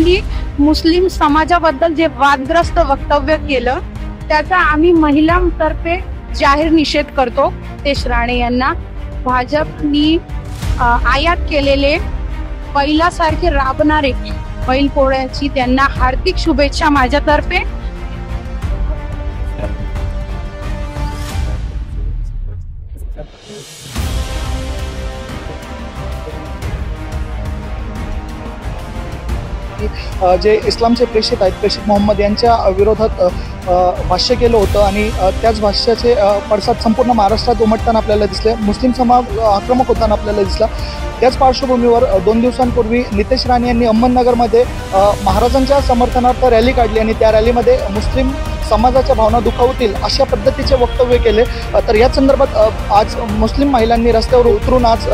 त्यांनी मुस्लिम समाजाबद्दल जे वादग्रस्त वक्तव्य केलं त्याचा आम्ही महिलांतर्फे जाहीर निषेध करतो। नितेश राणे यांना भाजपनी आयात केलेले बैलासारखे राबणारे बैलपोळ्याची त्यांना हार्दिक शुभेच्छा माझ्यातर्फे। जे इस्लामचे प्रेषित आहेत, प्रेषित मोहम्मद यांच्या विरोधात भाष्य केलं होतं आणि त्याच भाष्याचे पडसाद संपूर्ण महाराष्ट्रात उमटताना आपल्याला दिसले। मुस्लिम समाज आक्रमक होताना आपल्याला दिसला। त्याच पार्श्वभूमीवर 2 दिवसांपूर्वी नितेश राणे यांनी अहमदनगरमध्ये महाराजांच्या समर्थनार्थ रॅली काढली आणि त्या रॅलीमध्ये मुस्लिम समाजाच्या भावना दुखावतील अशा पद्धतीचे वक्तव्य केले। तर या संदर्भात आज मुस्लिम महिलांनी रस्त्यावर उतरून आज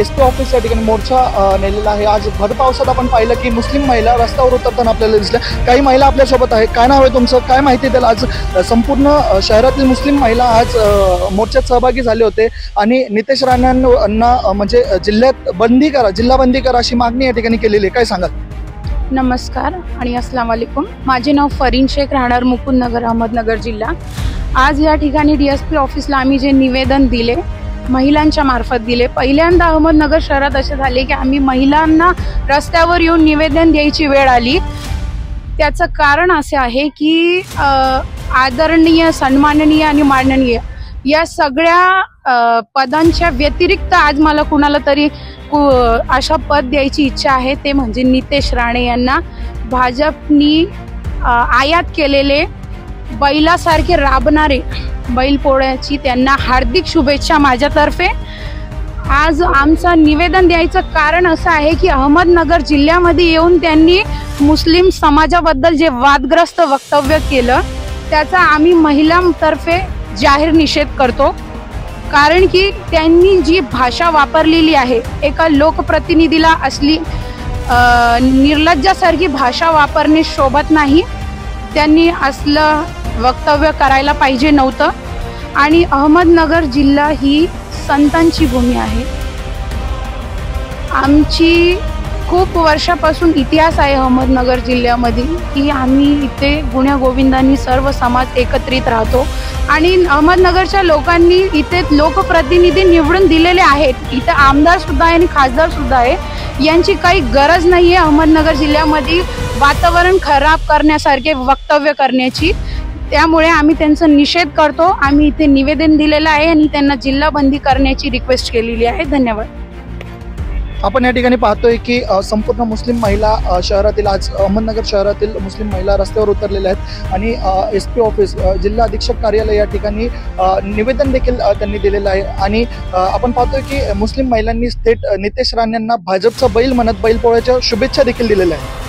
SP ऑफिस या ठिकाणी मोर्चा नेलेला आहे। आज भर पावसात आपण पाहिलं की मुस्लिम महिला रस्त्यावर उतरताना आपल्याला दिसल्या। काही महिला आपल्यासोबत आहे। काय नाव आहे तुमचं, काय माहिती द्याल? आज संपूर्ण शहरातील मुस्लिम महिला आज मोर्चात सहभागी झाले होते आणि नितेश राणेंना म्हणजे जिल्ह्यात बंदी करा, जिल्हा बंदी करा अशी मागणी या ठिकाणी केलेली आहे। काय सांगाल? नमस्कार आणि अस्सलाम वालेकुम। माझे नाव फरीन शेख, राहणार मुकुंदनगर, अहमदनगर जिल्हा। आज या ठिकाणी DSP ऑफिसला आम्ही जे निवेदन दिले महिलांच्या मार्फत दिले। पहिल्यांदा अहमदनगर शहरात असे झाले की आम्ही महिलांना रस्त्यावर येऊन निवेदन द्यायची वेळ आली। त्याचं कारण असे आहे की आदरणीय, सन्माननीय आणि माननीय या सगळ्या पदांच्या व्यतिरिक्त आज मला कुणाला तरी अशा पद द्यायची इच्छा आहे, ते म्हणजे नितेश राणे यांना। भाजपनी आयात केलेले बैलासारखे राबणारे बैलपोळ्याची त्यांना हार्दिक शुभेच्छा माझ्यातर्फे। आज आमचं निवेदन द्यायचं कारण असं आहे की अहमदनगर जिल्ह्यामध्ये येऊन त्यांनी मुस्लिम समाजाबद्दल जे वादग्रस्त वक्तव्य केलं त्याचा आम्ही महिलांतर्फे जाहीर निषेध करतो। कारण की त्यांनी जी भाषा वापरलेली आहे, एका लोकप्रतिनिधीला असली निर्लज्जासारखी भाषा वापरणे शोभत नाही। त्यांनी असलं वक्तव्य करायला पाहिजे नव्हतं। आणि अहमदनगर जिल्हा ही संतांची भूमी आहे। आमची खूप वर्षापासून इतिहास आहे अहमदनगर जिल्ह्यामध्ये की आम्ही इथे गुण्या गोविंदांनी सर्व समाज एकत्रित राहतो आणि अहमदनगरच्या लोकांनी इथे लोकप्रतिनिधी निवडून दिलेले आहेत। इथे आमदार सुद्धा आहे आणि खासदार सुद्धा आहे। यांची काही गरज नाही आहे अहमदनगर जिल्ह्यामध्ये वातावरण खराब करण्यासारखे वक्तव्य करण्याची। त्यामुळे आम्ही त्यांचा निषेध करतो। आम्ही इथे निवेदन दिलेलं आहे आणि त्यांना जिल्हाबंदी करण्याची रिक्वेस्ट केलेली आहे। धन्यवाद। आपण या ठिकाणी पाहतोय की संपूर्ण मुस्लिम महिला शहरातील, आज अहमदनगर शहरातील मुस्लिम महिला रस्त्यावर उतरलेल्या आहेत आणि SP ऑफिस, जिल्हा अधीक्षक कार्यालय या ठिकाणी निवेदन देखील त्यांनी दिलेलं आहे। आणि आपण पाहतोय की मुस्लिम महिलांनी थेट नितेश राणेंना भाजपचा बैल म्हणत बैलपोळ्याच्या शुभेच्छा देखील दिलेल्या आहेत।